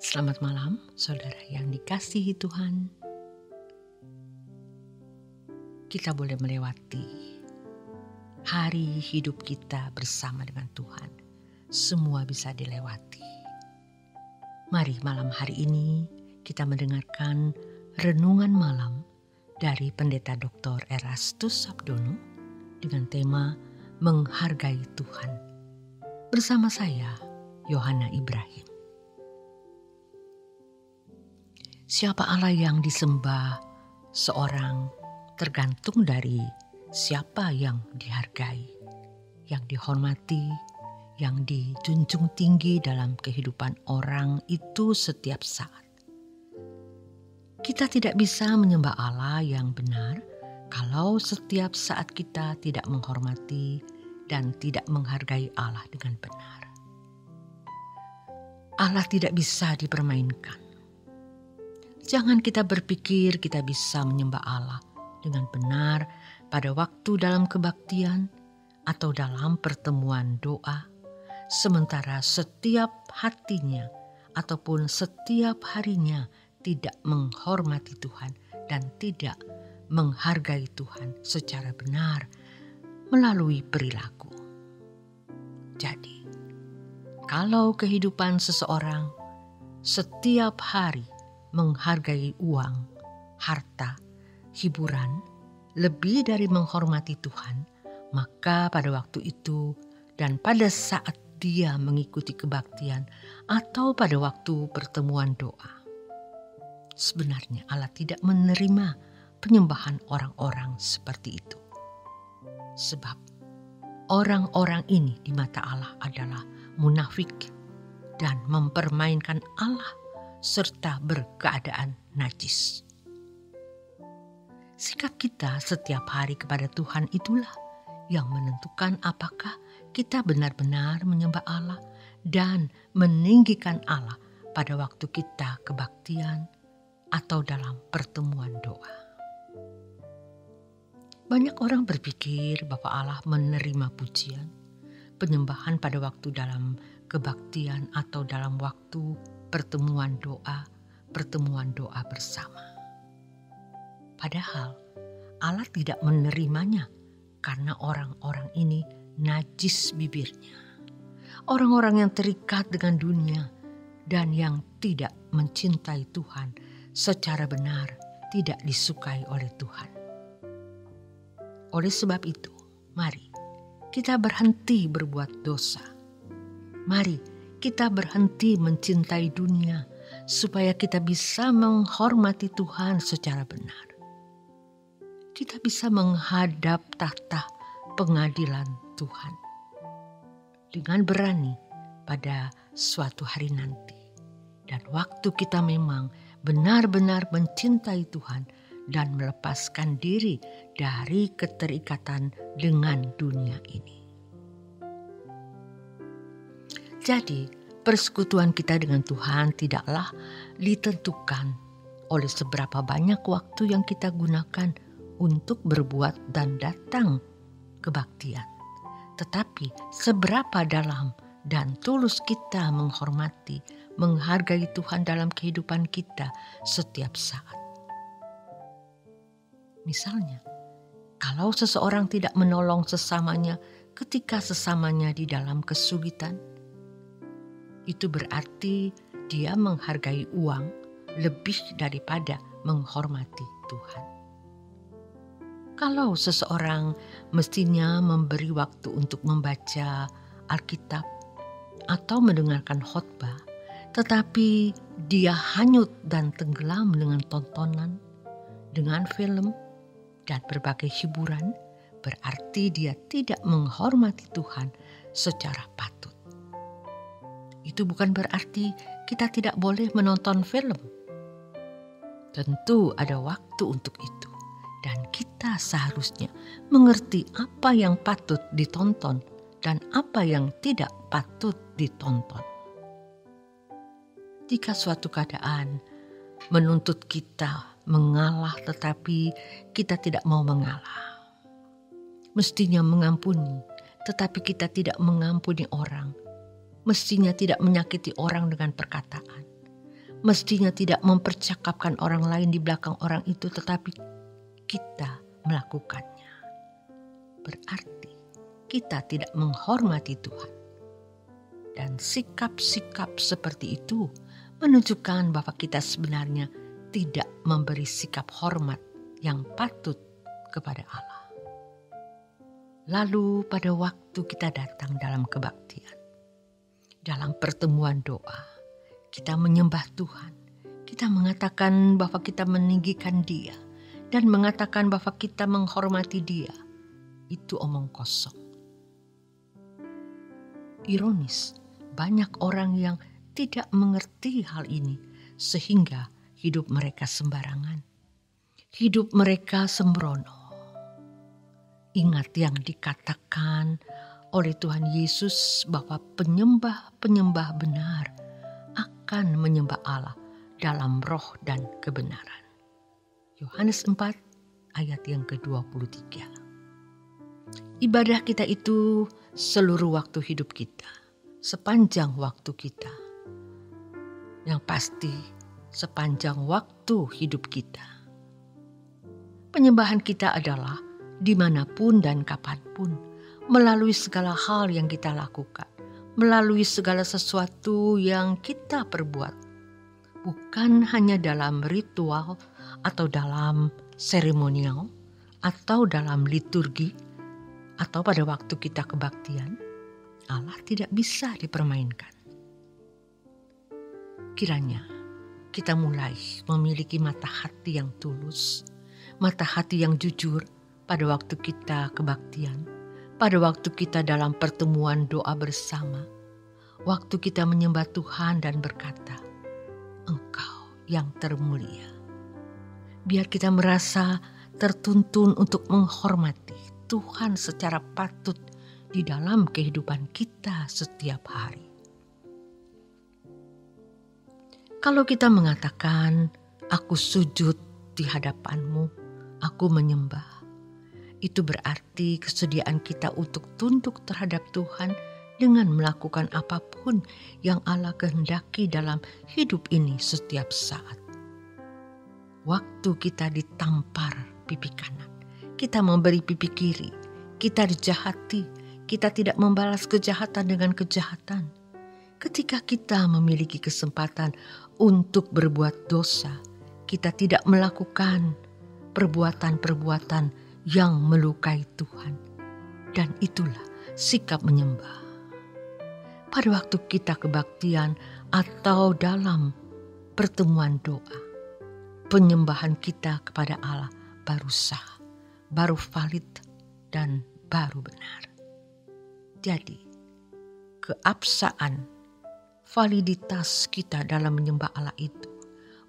Selamat malam, saudara yang dikasihi Tuhan. Kita boleh melewati hari hidup kita bersama dengan Tuhan. Semua bisa dilewati. Mari malam hari ini kita mendengarkan renungan malam dari Pendeta Dr. Erastus Sabdono dengan tema Menghargai Tuhan. Bersama saya, Yohana Ibrahim. Siapa Allah yang disembah seorang tergantung dari siapa yang dihargai, yang dihormati, yang dijunjung tinggi dalam kehidupan orang itu setiap saat. Kita tidak bisa menyembah Allah yang benar kalau setiap saat kita tidak menghormati dan tidak menghargai Allah dengan benar. Allah tidak bisa dipermainkan. Jangan kita berpikir kita bisa menyembah Allah dengan benar pada waktu dalam kebaktian atau dalam pertemuan doa, sementara setiap hatinya ataupun setiap harinya tidak menghormati Tuhan dan tidak menghargai Tuhan secara benar melalui perilaku. Jadi, kalau kehidupan seseorang setiap hari menghargai uang, harta, hiburan, lebih dari menghormati Tuhan, maka pada waktu itu dan pada saat dia mengikuti kebaktian atau pada waktu pertemuan doa, sebenarnya Allah tidak menerima penyembahan orang-orang seperti itu. Sebab orang-orang ini di mata Allah adalah munafik dan mempermainkan Allah serta berkeadaan najis. Sikap kita setiap hari kepada Tuhan itulah yang menentukan apakah kita benar-benar menyembah Allah dan meninggikan Allah pada waktu kita kebaktian atau dalam pertemuan doa. Banyak orang berpikir bahwa Allah menerima pujian, penyembahan pada waktu dalam kebaktian atau dalam waktu pertemuan doa bersama. Padahal Allah tidak menerimanya karena orang-orang ini najis bibirnya. Orang-orang yang terikat dengan dunia dan yang tidak mencintai Tuhan secara benar tidak disukai oleh Tuhan. Oleh sebab itu, mari kita berhenti berbuat dosa. Mari kita berhenti mencintai dunia supaya kita bisa menghormati Tuhan secara benar. Kita bisa menghadap tahta pengadilan Tuhan dengan berani pada suatu hari nanti. Dan waktu kita memang benar-benar mencintai Tuhan dan melepaskan diri dari keterikatan dengan dunia ini. Jadi, persekutuan kita dengan Tuhan tidaklah ditentukan oleh seberapa banyak waktu yang kita gunakan untuk berbuat dan datang kebaktian, tetapi seberapa dalam dan tulus kita menghormati, menghargai Tuhan dalam kehidupan kita setiap saat. Misalnya, kalau seseorang tidak menolong sesamanya ketika sesamanya di dalam kesulitan, itu berarti dia menghargai uang lebih daripada menghormati Tuhan. Kalau seseorang mestinya memberi waktu untuk membaca Alkitab atau mendengarkan khotbah, tetapi dia hanyut dan tenggelam dengan tontonan, dengan film, dan berbagai hiburan, berarti dia tidak menghormati Tuhan secara patut. Itu bukan berarti kita tidak boleh menonton film. Tentu ada waktu untuk itu. Dan kita seharusnya mengerti apa yang patut ditonton dan apa yang tidak patut ditonton. Jika suatu keadaan menuntut kita mengalah tetapi kita tidak mau mengalah, mestinya mengampuni tetapi kita tidak mengampuni orang, mestinya tidak menyakiti orang dengan perkataan, mestinya tidak mempercakapkan orang lain di belakang orang itu, tetapi kita melakukannya. Berarti kita tidak menghormati Tuhan. Dan sikap-sikap seperti itu menunjukkan bahwa kita sebenarnya tidak memberi sikap hormat yang patut kepada Allah. Lalu pada waktu kita datang dalam kebaktian, dalam pertemuan doa, kita menyembah Tuhan. Kita mengatakan bahwa kita meninggikan Dia dan mengatakan bahwa kita menghormati Dia. Itu omong kosong. Ironis, banyak orang yang tidak mengerti hal ini sehingga hidup mereka sembarangan. Hidup mereka sembrono. Ingat yang dikatakan oleh Tuhan Yesus bahwa penyembah-penyembah benar akan menyembah Allah dalam roh dan kebenaran. Yohanes 4 ayat yang ke-23. Ibadah kita itu seluruh waktu hidup kita, sepanjang waktu kita. Yang pasti sepanjang waktu hidup kita. Penyembahan kita adalah dimanapun dan kapanpun, melalui segala hal yang kita lakukan, melalui segala sesuatu yang kita perbuat. Bukan hanya dalam ritual atau dalam seremonial atau dalam liturgi atau pada waktu kita kebaktian. Allah tidak bisa dipermainkan. Kiranya kita mulai memiliki mata hati yang tulus, mata hati yang jujur pada waktu kita kebaktian, pada waktu kita dalam pertemuan doa bersama, waktu kita menyembah Tuhan dan berkata, Engkau yang termulia. Biar kita merasa tertuntun untuk menghormati Tuhan secara patut di dalam kehidupan kita setiap hari. Kalau kita mengatakan, aku sujud di hadapanmu, aku menyembah, itu berarti kesediaan kita untuk tunduk terhadap Tuhan dengan melakukan apapun yang Allah kehendaki dalam hidup ini setiap saat. Waktu kita ditampar pipi kanan, kita memberi pipi kiri, kita dijahati, kita tidak membalas kejahatan dengan kejahatan. Ketika kita memiliki kesempatan untuk berbuat dosa, kita tidak melakukan perbuatan-perbuatan yang melukai Tuhan. Dan itulah sikap menyembah. Pada waktu kita kebaktian atau dalam pertemuan doa, penyembahan kita kepada Allah baru sah, baru valid, dan baru benar. Jadi, keabsahan, validitas kita dalam menyembah Allah itu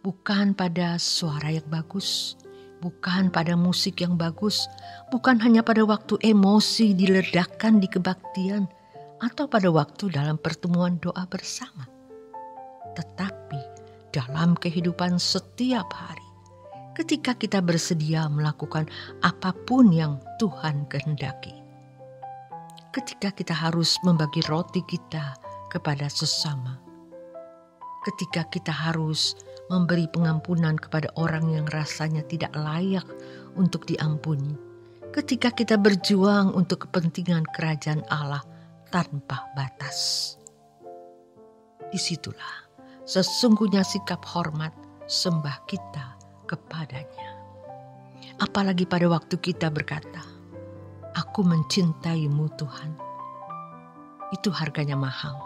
bukan pada suara yang bagus, bukan pada musik yang bagus, bukan hanya pada waktu emosi diledakkan di kebaktian atau pada waktu dalam pertemuan doa bersama. Tetapi dalam kehidupan setiap hari, ketika kita bersedia melakukan apapun yang Tuhan kehendaki. Ketika kita harus membagi roti kita kepada sesama. Ketika kita harus memberi pengampunan kepada orang yang rasanya tidak layak untuk diampuni. Ketika kita berjuang untuk kepentingan kerajaan Allah tanpa batas. Disitulah sesungguhnya sikap hormat sembah kita kepadanya. Apalagi pada waktu kita berkata, aku mencintaimu Tuhan. Itu harganya mahal,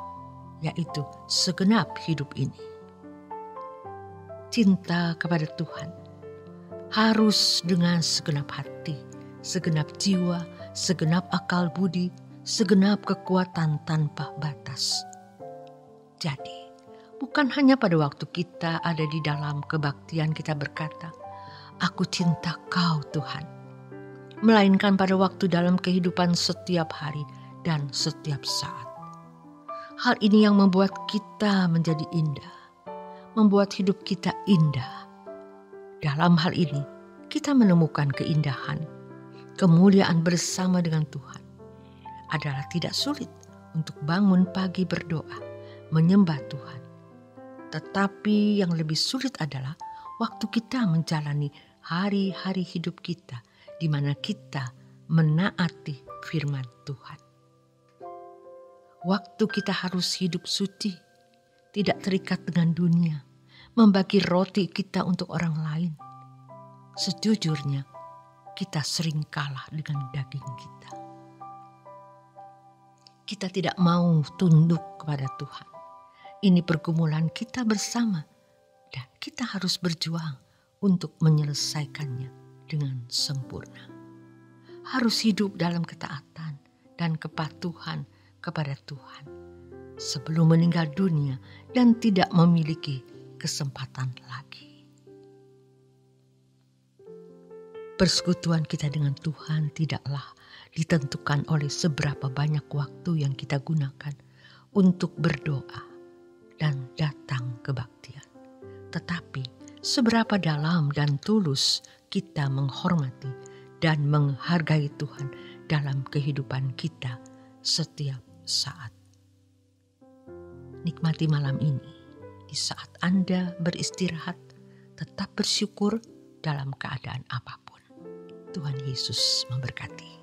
yaitu segenap hidup ini. Cinta kepada Tuhan harus dengan segenap hati, segenap jiwa, segenap akal budi, segenap kekuatan tanpa batas. Jadi, bukan hanya pada waktu kita ada di dalam kebaktian kita berkata, aku cinta Kau Tuhan. Melainkan pada waktu dalam kehidupan setiap hari dan setiap saat. Hal ini yang membuat kita menjadi indah, membuat hidup kita indah. Dalam hal ini, kita menemukan keindahan, kemuliaan bersama dengan Tuhan. Adalah tidak sulit untuk bangun pagi berdoa, menyembah Tuhan. Tetapi yang lebih sulit adalah waktu kita menjalani hari-hari hidup kita di mana kita menaati firman Tuhan. Waktu kita harus hidup suci, tidak terikat dengan dunia, membagi roti kita untuk orang lain. Sejujurnya, kita sering kalah dengan daging kita. Kita tidak mau tunduk kepada Tuhan. Ini pergumulan kita bersama dan kita harus berjuang untuk menyelesaikannya dengan sempurna. Harus hidup dalam ketaatan dan kepatuhan kepada Tuhan sebelum meninggal dunia dan tidak memiliki kesempatan lagi. Persekutuan kita dengan Tuhan tidaklah ditentukan oleh seberapa banyak waktu yang kita gunakan untuk berdoa dan datang kebaktian, tetapi seberapa dalam dan tulus kita menghormati dan menghargai Tuhan dalam kehidupan kita setiap saat. Nikmati malam ini, di saat Anda beristirahat, tetap bersyukur dalam keadaan apapun. Tuhan Yesus memberkati.